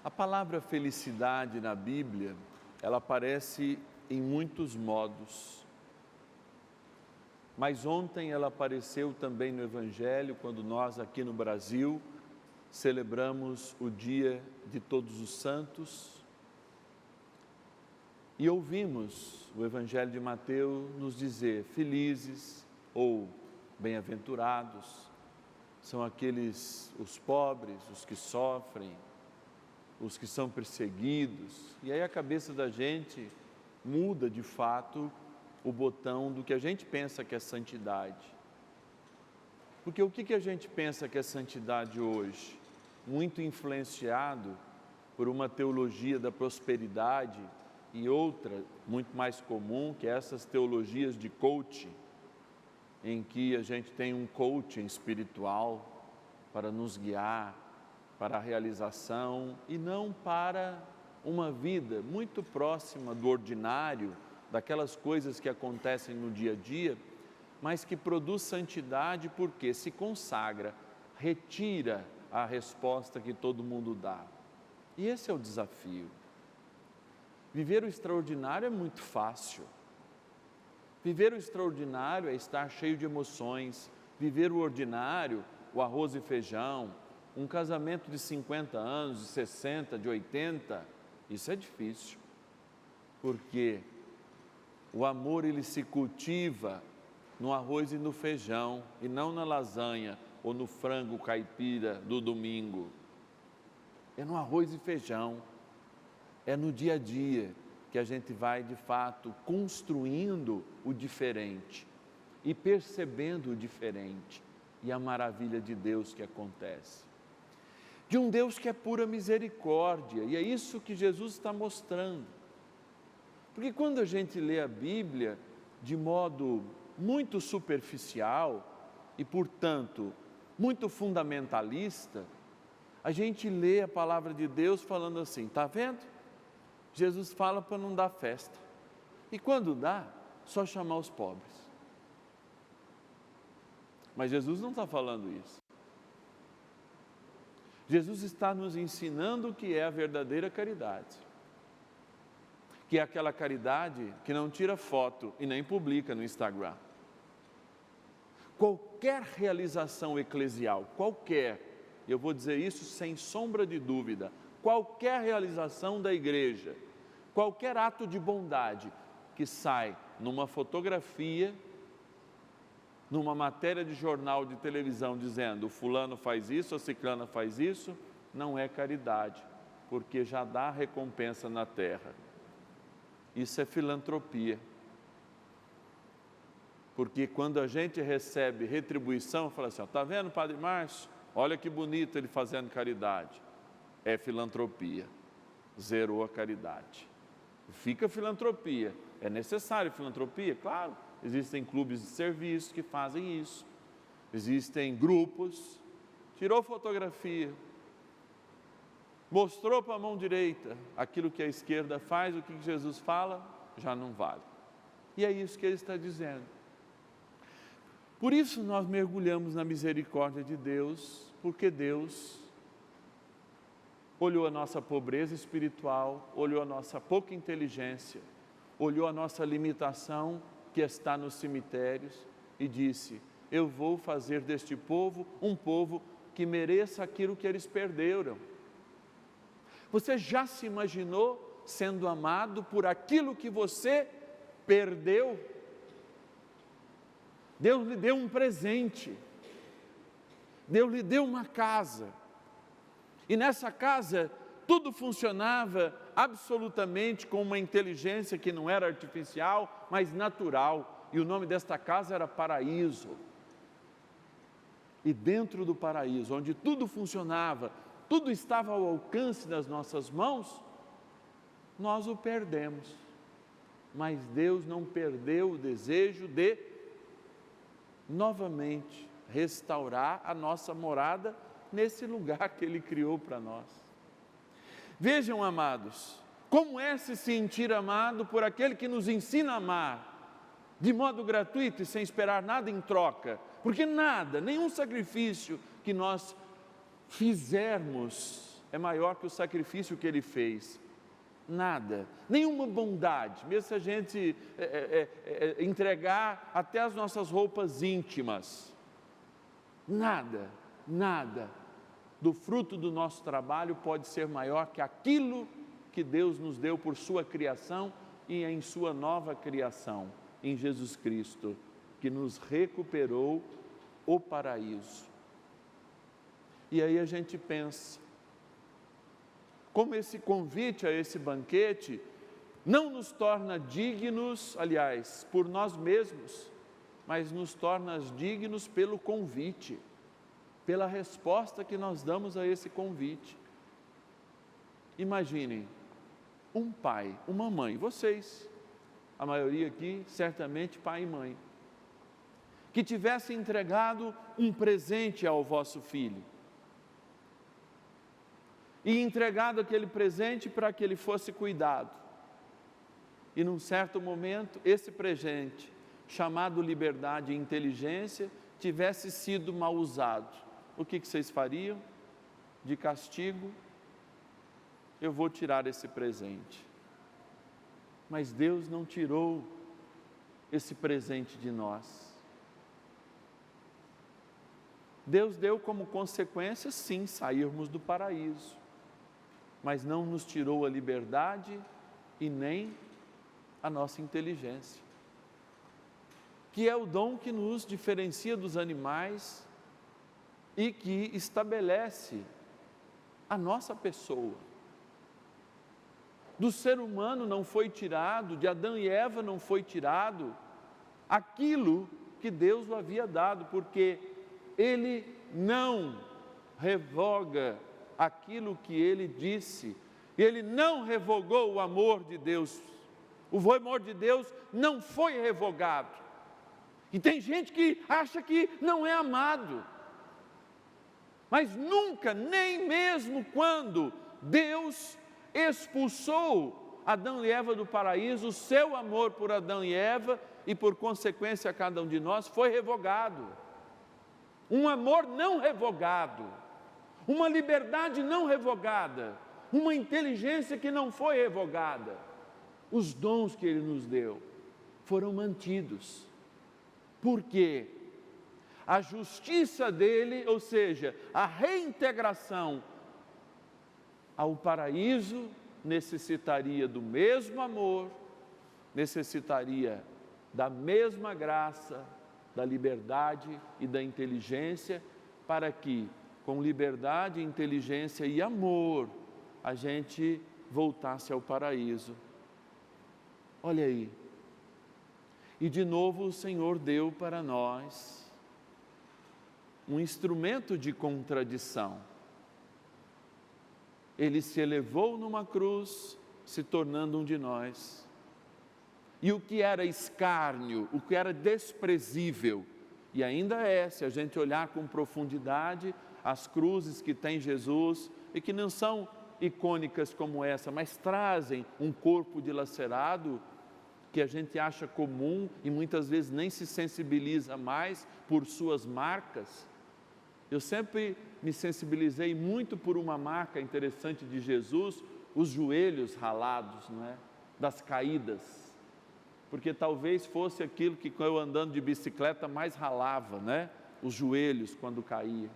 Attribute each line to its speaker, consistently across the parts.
Speaker 1: A palavra felicidade na Bíblia, ela aparece em muitos modos. Mas ontem ela apareceu também no Evangelho, quando nós aqui no Brasil celebramos o Dia de Todos os Santos e ouvimos o Evangelho de Mateus nos dizer: felizes ou bem-aventurados são aqueles, os pobres, os que sofrem, os que são perseguidos. E aí a cabeça da gente muda de fato o botão do que a gente pensa que é santidade. Porque o que a gente pensa que é santidade hoje? Muito influenciado por uma teologia da prosperidade e outra, muito mais comum, que é essas teologias de coaching, em que a gente tem um coaching espiritual para nos guiar para a realização e não para uma vida muito próxima do ordinário, daquelas coisas que acontecem no dia a dia, mas que produz santidade porque se consagra, retira a resposta que todo mundo dá. E esse é o desafio. Viver o extraordinário é muito fácil. Viver o extraordinário é estar cheio de emoções. Viver o ordinário, o arroz e feijão, um casamento de 50 anos, de 60, de 80, isso é difícil. Porque o amor, ele se cultiva no arroz e no feijão, e não na lasanha ou no frango caipira do domingo. É no arroz e feijão, é no dia a dia que a gente vai de fato construindo o diferente e percebendo o diferente e a maravilha de Deus que acontece. De um Deus que é pura misericórdia, e é isso que Jesus está mostrando. Porque quando a gente lê a Bíblia de modo muito superficial e, portanto, muito fundamentalista, a gente lê a palavra de Deus falando assim: está vendo? Jesus fala para não dar festa. E quando dá, só chamar os pobres. Mas Jesus não está falando isso. Jesus está nos ensinando o que é a verdadeira caridade. Que é aquela caridade que não tira foto e nem publica no Instagram. Qualquer realização eclesial, eu vou dizer isso sem sombra de dúvida, qualquer realização da igreja, qualquer ato de bondade que sai numa fotografia, numa matéria de jornal de televisão dizendo: o fulano faz isso, a ciclana faz isso, não é caridade, porque já dá recompensa na terra. Isso é filantropia. Porque quando a gente recebe retribuição, fala assim: está vendo, Padre Márcio? Olha que bonito ele fazendo caridade. É filantropia. Zerou a caridade. Fica filantropia. É necessário filantropia? Claro. Existem clubes de serviço que fazem isso. Existem grupos. Tirou fotografia. Mostrou para a mão direita aquilo que a esquerda faz, o que Jesus fala, já não vale. E é isso que ele está dizendo. Por isso nós mergulhamos na misericórdia de Deus, porque Deus olhou a nossa pobreza espiritual, olhou a nossa pouca inteligência, olhou a nossa limitação que está nos cemitérios e disse: eu vou fazer deste povo um povo que mereça aquilo que eles perderam. Você já se imaginou sendo amado por aquilo que você perdeu? Deus lhe deu um presente, Deus lhe deu uma casa, e nessa casa tudo funcionava absolutamente com uma inteligência que não era artificial, mas natural, e o nome desta casa era Paraíso. E dentro do paraíso, onde tudo funcionava, tudo estava ao alcance das nossas mãos, nós o perdemos. Mas Deus não perdeu o desejo de novamente restaurar a nossa morada nesse lugar que Ele criou para nós. Vejam, amados, como é se sentir amado por aquele que nos ensina a amar, de modo gratuito e sem esperar nada em troca, porque nada, nenhum sacrifício que nós fizermos é maior que o sacrifício que Ele fez. Nada, nenhuma bondade, mesmo se a gente entregar até as nossas roupas íntimas, nada do fruto do nosso trabalho pode ser maior que aquilo que Deus nos deu por sua criação e em sua nova criação, em Jesus Cristo, que nos recuperou o paraíso. E aí a gente pensa, como esse convite a esse banquete não nos torna dignos, aliás, por nós mesmos, mas nos torna dignos pelo convite, pela resposta que nós damos a esse convite. Imaginem, um pai, uma mãe, vocês, a maioria aqui, certamente pai e mãe, que tivesse entregado um presente ao vosso filho, e entregado aquele presente para que ele fosse cuidado. E num certo momento, esse presente, chamado liberdade e inteligência, tivesse sido mal usado. O que vocês fariam? De castigo, eu vou tirar esse presente. Mas Deus não tirou esse presente de nós. Deus deu como consequência, sim, sairmos do paraíso, mas não nos tirou a liberdade e nem a nossa inteligência, que é o dom que nos diferencia dos animais e que estabelece a nossa pessoa. Do ser humano não foi tirado, de Adão e Eva não foi tirado aquilo que Deus o havia dado, porque Ele não revoga aquilo que Ele disse, Ele não revogou o amor de Deus, o amor de Deus não foi revogado. E tem gente que acha que não é amado, mas nunca, nem mesmo quando Deus expulsou Adão e Eva do paraíso, o seu amor por Adão e Eva e por consequência a cada um de nós foi revogado. Um amor não revogado, uma liberdade não revogada, uma inteligência que não foi revogada. Os dons que Ele nos deu foram mantidos, porque a justiça dEle, ou seja, a reintegração ao paraíso, necessitaria do mesmo amor, necessitaria da mesma graça, da liberdade e da inteligência, para que, com liberdade, inteligência e amor, a gente voltasse ao paraíso. Olha aí. E de novo o Senhor deu para nós um instrumento de contradição. Ele se elevou numa cruz, se tornando um de nós. E o que era escárnio, o que era desprezível, e ainda é, se a gente olhar com profundidade, as cruzes que tem Jesus, e que não são icônicas como essa, mas trazem um corpo dilacerado, que a gente acha comum e muitas vezes nem se sensibiliza mais por suas marcas. Eu sempre me sensibilizei muito por uma marca interessante de Jesus, os joelhos ralados, não é? Das caídas, porque talvez fosse aquilo que eu andando de bicicleta mais ralava, né? Os joelhos quando caía.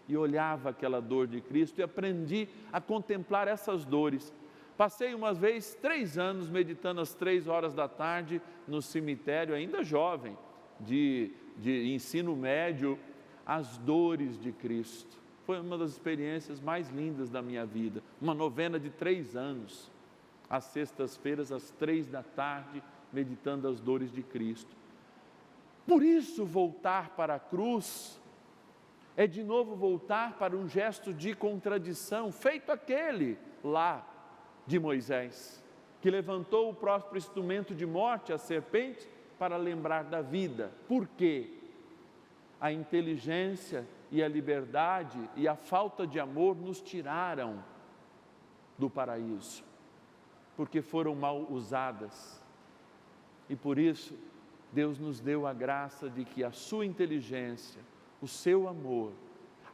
Speaker 1: E olhava aquela dor de Cristo e aprendi a contemplar essas dores. Passei uma vez 3 anos meditando às 3 horas da tarde no cemitério, ainda jovem, de ensino médio, as dores de Cristo. Foi uma das experiências mais lindas da minha vida. Uma novena de 3 anos, às sextas-feiras, às 3 da tarde, meditando as dores de Cristo. Por isso, voltar para a cruz é de novo voltar para um gesto de contradição, feito aquele lá de Moisés, que levantou o próprio instrumento de morte, a serpente, para lembrar da vida. Por quê? A inteligência e a liberdade e a falta de amor nos tiraram do paraíso, porque foram mal usadas. E por isso, Deus nos deu a graça de que a sua inteligência, o seu amor,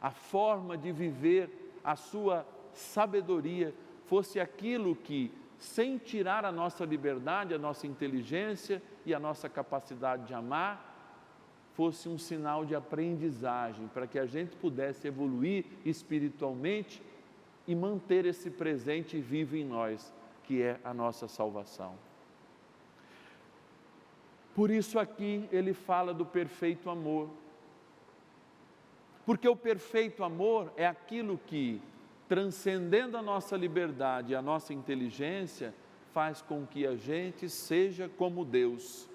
Speaker 1: a forma de viver a sua sabedoria fosse aquilo que, sem tirar a nossa liberdade, a nossa inteligência e a nossa capacidade de amar, fosse um sinal de aprendizagem, para que a gente pudesse evoluir espiritualmente e manter esse presente vivo em nós, que é a nossa salvação. Por isso aqui ele fala do perfeito amor, porque o perfeito amor é aquilo que, transcendendo a nossa liberdade e a nossa inteligência, faz com que a gente seja como Deus.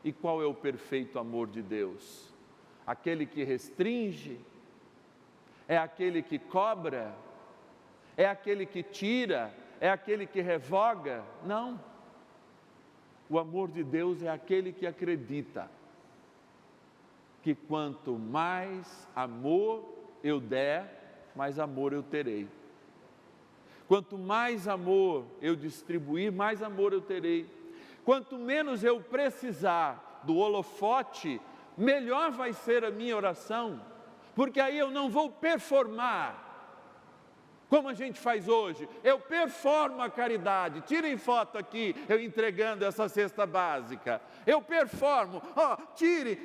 Speaker 1: E qual é o perfeito amor de Deus? Aquele que restringe? É aquele que cobra? É aquele que tira? É aquele que revoga? Não. O amor de Deus é aquele que acredita que quanto mais amor eu der, mais amor eu terei. Quanto mais amor eu distribuir, mais amor eu terei. Quanto menos eu precisar do holofote, melhor vai ser a minha oração, porque aí eu não vou performar, como a gente faz hoje. Eu performo a caridade. Tirem foto aqui, eu entregando essa cesta básica. Eu performo,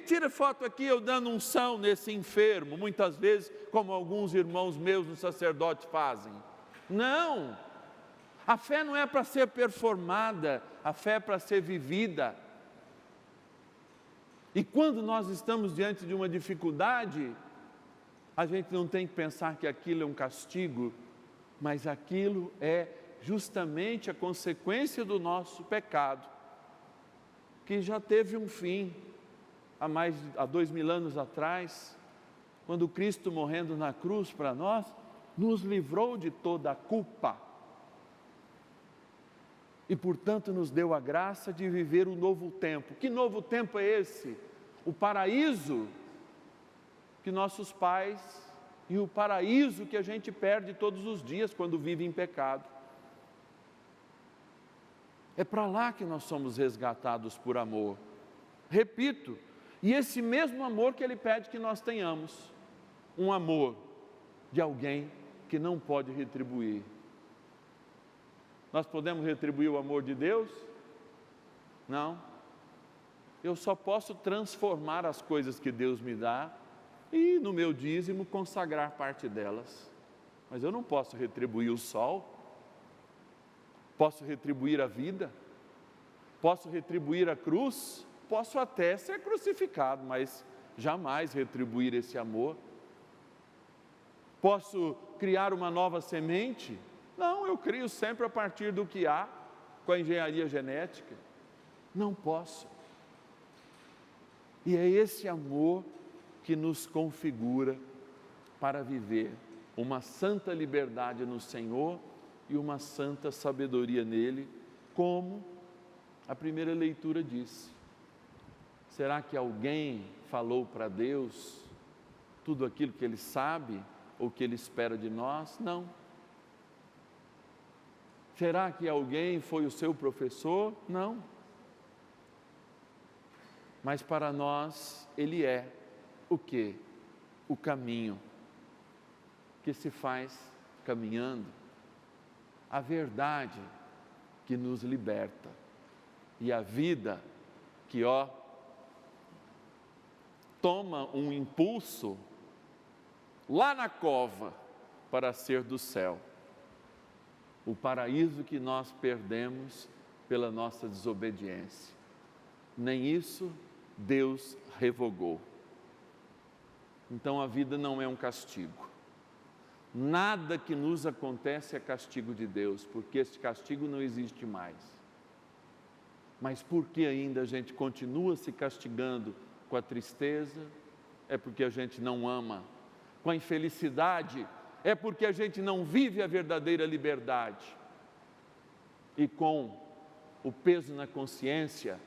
Speaker 1: tira foto aqui, eu dando unção nesse enfermo, muitas vezes, como alguns irmãos meus, os sacerdotes fazem. Não, a fé não é para ser performada, a fé é para ser vivida. E quando nós estamos diante de uma dificuldade, a gente não tem que pensar que aquilo é um castigo, mas aquilo é justamente a consequência do nosso pecado, que já teve um fim há 2000 anos atrás, quando Cristo, morrendo na cruz para nós, nos livrou de toda a culpa e, portanto, nos deu a graça de viver um novo tempo. Que novo tempo é esse? O paraíso que nossos pais e o paraíso que a gente perde todos os dias quando vive em pecado. É para lá que nós somos resgatados por amor. Repito, e esse mesmo amor que Ele pede que nós tenhamos, um amor de alguém que não pode retribuir. Nós podemos retribuir o amor de Deus? Não. Eu só posso transformar as coisas que Deus me dá e no meu dízimo consagrar parte delas. Mas eu não posso retribuir o sol, posso retribuir a vida, posso retribuir a cruz, posso até ser crucificado, mas jamais retribuir esse amor. Posso criar uma nova semente? Não, eu crio sempre a partir do que há, com a engenharia genética. Não posso. E é esse amor que nos configura para viver uma santa liberdade no Senhor e uma santa sabedoria nele, como a primeira leitura disse. Será que alguém falou para Deus tudo aquilo que Ele sabe ou que Ele espera de nós? Não. Será que alguém foi o seu professor? Não. Mas para nós Ele é o quê? O caminho que se faz caminhando, a verdade que nos liberta e a vida que, toma um impulso lá na cova para ser do céu. O paraíso que nós perdemos pela nossa desobediência. Nem isso Deus revogou. Então a vida não é um castigo. Nada que nos acontece é castigo de Deus, porque este castigo não existe mais. Mas por que ainda a gente continua se castigando com a tristeza? É porque a gente não ama. Com a infelicidade? É porque a gente não vive a verdadeira liberdade. E com o peso na consciência?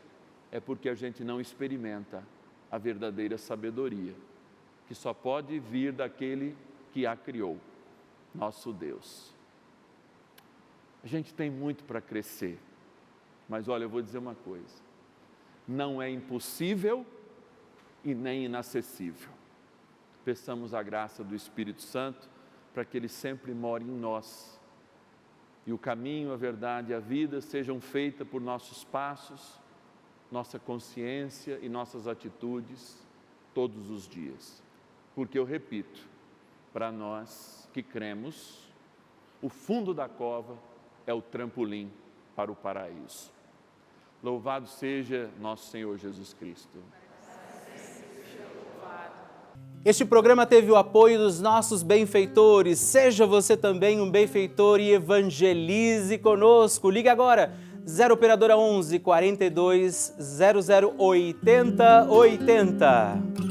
Speaker 1: É porque a gente não experimenta a verdadeira sabedoria, que só pode vir daquele que a criou, nosso Deus. A gente tem muito para crescer, mas olha, eu vou dizer uma coisa: não é impossível e nem inacessível. Peçamos a graça do Espírito Santo para que Ele sempre more em nós. E o caminho, a verdade e a vida sejam feitas por nossos passos, nossa consciência e nossas atitudes todos os dias. Porque eu repito, para nós que cremos, o fundo da cova é o trampolim para o paraíso. Louvado seja nosso Senhor Jesus Cristo.
Speaker 2: Este programa teve o apoio dos nossos benfeitores. Seja você também um benfeitor e evangelize conosco. Ligue agora, 0 Operadora 11 42 00 80 80.